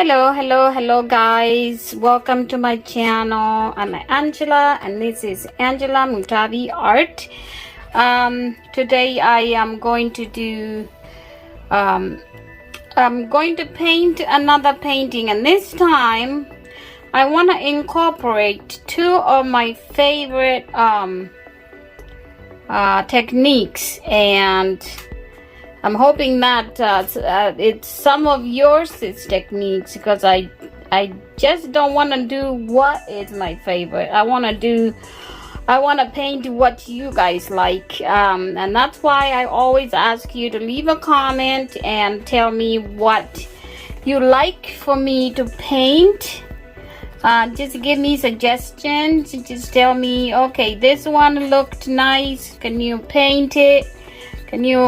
Hello guys, welcome to my channel. I'm Angela and this is Angela Mutavi Art. Today I am going to do I'm going to paint another painting, and this time I want to incorporate two of my favorite techniques, and I'm hoping that it's some of yours techniques, because I just don't want to do what is my favorite. I want to paint what you guys like, and that's why I always ask you to leave a comment and tell me what you like for me to paint. Just give me suggestions. Just tell me, okay, this one looked nice, can you paint it? Can you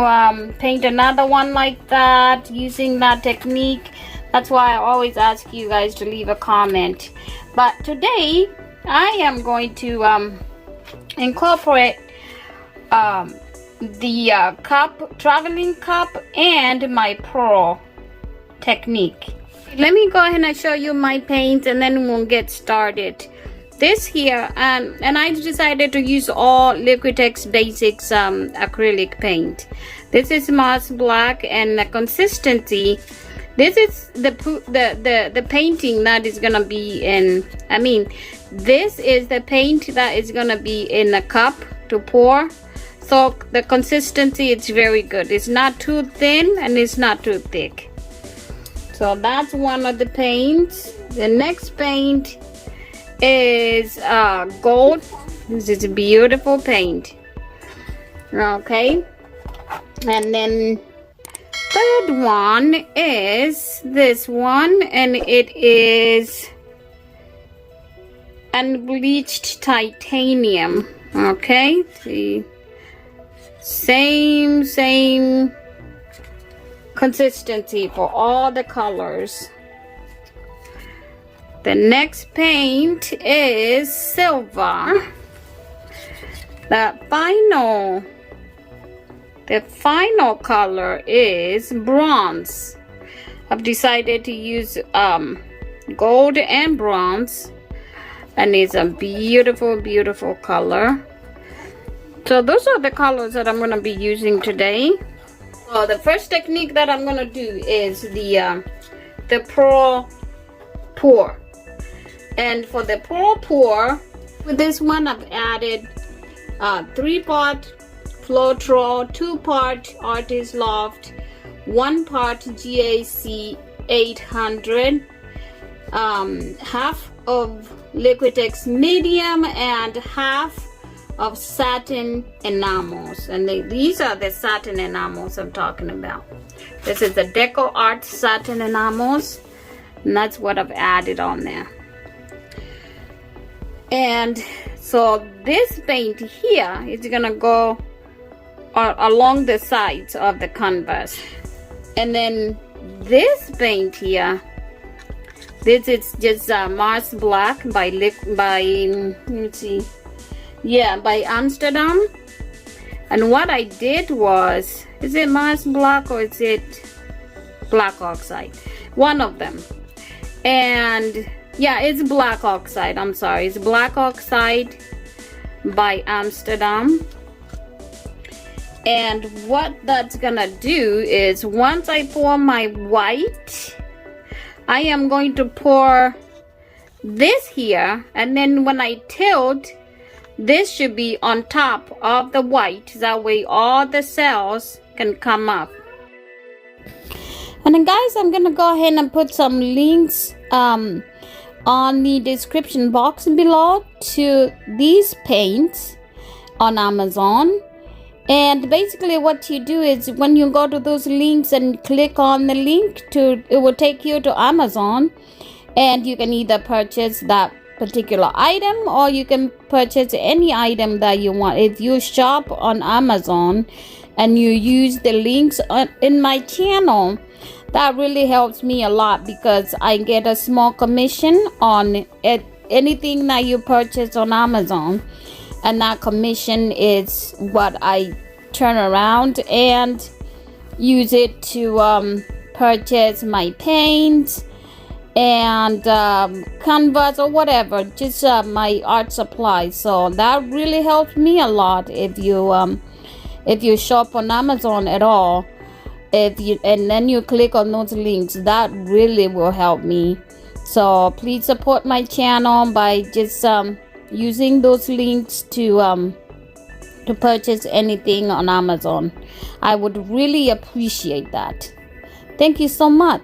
paint another one like that using that technique? That's why I always ask you guys to leave a comment. But today I am going to incorporate the traveling cup and my pearl technique. Let me go ahead and show you my paints, and then we'll get started. This here, and I decided to use all Liquitex Basics acrylic paint. This is Moss Black, and the consistency, this is the painting that is gonna be in, this is the paint that is gonna be in a cup to pour. So the consistency is very good. It's not too thin and it's not too thick. So that's one of the paints. The next paint is gold. This is a beautiful paint. Okay, and then third one is this one, and it is unbleached titanium. Okay, the same consistency for all the colors. The next paint is silver. The final color is bronze. I've decided to use gold and bronze, and it's a beautiful color. So those are the colors that I'm going to be using today. So the first technique that I'm going to do is the pearl pour. And for the pearl pour, with this one I've added 3-part Floetrol, 2-part Artist Loft, 1-part GAC 800, half of Liquitex Medium, and half of satin enamels. And these are the satin enamels I'm talking about. This is the Deco Art satin enamels, and that's what I've added on there. And so this paint here is gonna go along the sides of the canvas, and then this paint here, this is just Mars Black by by Amsterdam. And what I did was, is it Mars Black or is it Black Oxide? One of them. And yeah, it's Black Oxide. I'm sorry, it's Black Oxide by Amsterdam. And what that's gonna do is, once I pour my white, I am going to pour this here, and then when I tilt, this should be on top of the white. That way all the cells can come up. And then guys, I'm gonna go ahead and put some links on the description box below to these paints on Amazon. And basically what you do is, when you go to those links and click on the link, it will take you to Amazon, and you can either purchase that particular item, or you can purchase any item that you want. If you shop on Amazon and you use the links in my channel, that really helps me a lot, because I get a small commission on anything that you purchase on Amazon, and that commission is what I turn around and use it to purchase my paints and canvas or whatever, just my art supplies. So that really helps me a lot. If you shop on Amazon at all, and then you click on those links, that really will help me. So please support my channel by just using those links to purchase anything on Amazon. I would really appreciate that. Thank you so much.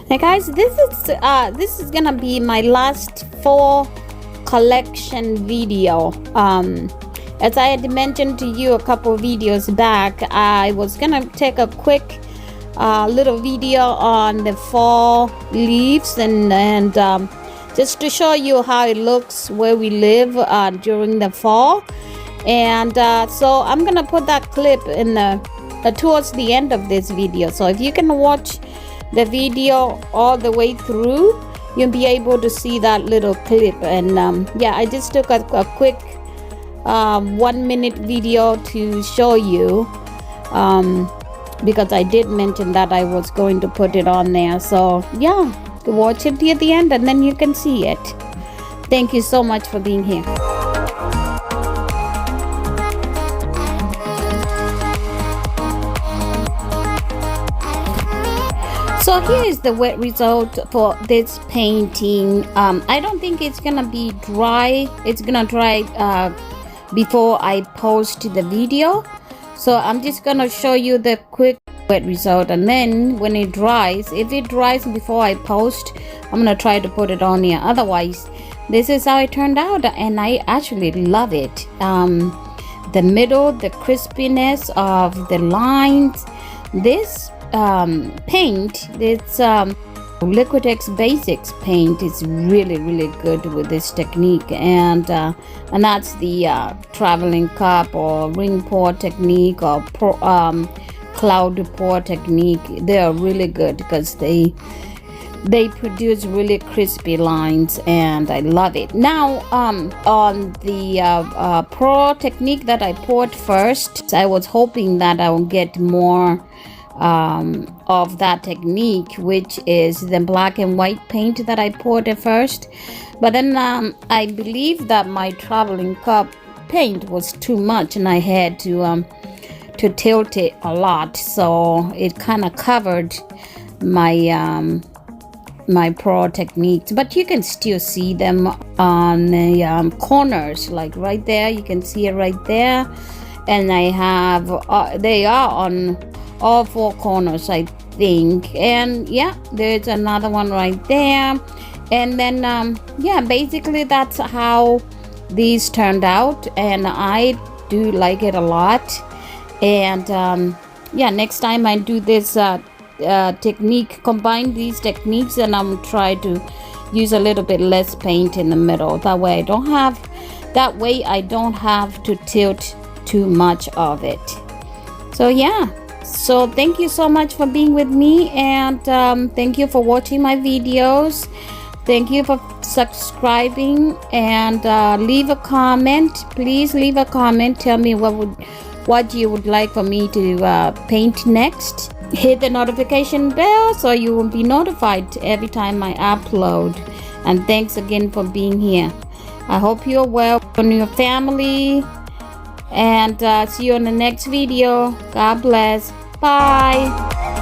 Now guys, this is gonna be my last fall collection video. As I had mentioned to you a couple videos back, I was gonna take a quick little video on the fall leaves and just to show you how it looks where we live during the fall. And so I'm gonna put that clip in towards the end of this video. So if you can watch the video all the way through, you'll be able to see that little clip. And yeah, I just took a quick 1 minute video to show you because I did mention that I was going to put it on there. So yeah, watch it till the end and then you can see it. Thank you so much for being here. So here is the wet result for this painting. I don't think it's gonna be dry. It's gonna dry before I post the video. So I'm just gonna show you the quick wet result, and then when it dries, if it dries before I post, I'm gonna try to put it on here. Otherwise, this is how it turned out, and I actually love it. The middle, the crispiness of the lines. This paint, this Liquitex Basics paint is really good with this technique, and that's the traveling cup or ring pour technique or cloud pour technique. They are really good because they produce really crispy lines, and I love it. Now on the pro technique that I poured first, I was hoping that I will get more of that technique, which is the black and white paint that I poured at first. But then I believe that my traveling cup paint was too much, and I had to tilt it a lot, so it kind of covered my my pro techniques. But you can still see them on the corners, like right there. You can see it right there, and I have they are on all four corners, I think. And yeah, there's another one right there. And then yeah, basically that's how these turned out, and I do like it a lot. And yeah, next time I do this technique, combine these techniques, and I'm try to use a little bit less paint in the middle. That way I don't have to tilt too much of it. So yeah, so thank you so much for being with me, and thank you for watching my videos. Thank you for subscribing, and leave a comment. Please leave a comment. Tell me what you would like for me to paint next. Hit the notification bell so you will be notified every time I upload. And thanks again for being here. I hope you're well and your family, and see you in the next video. God bless. Bye.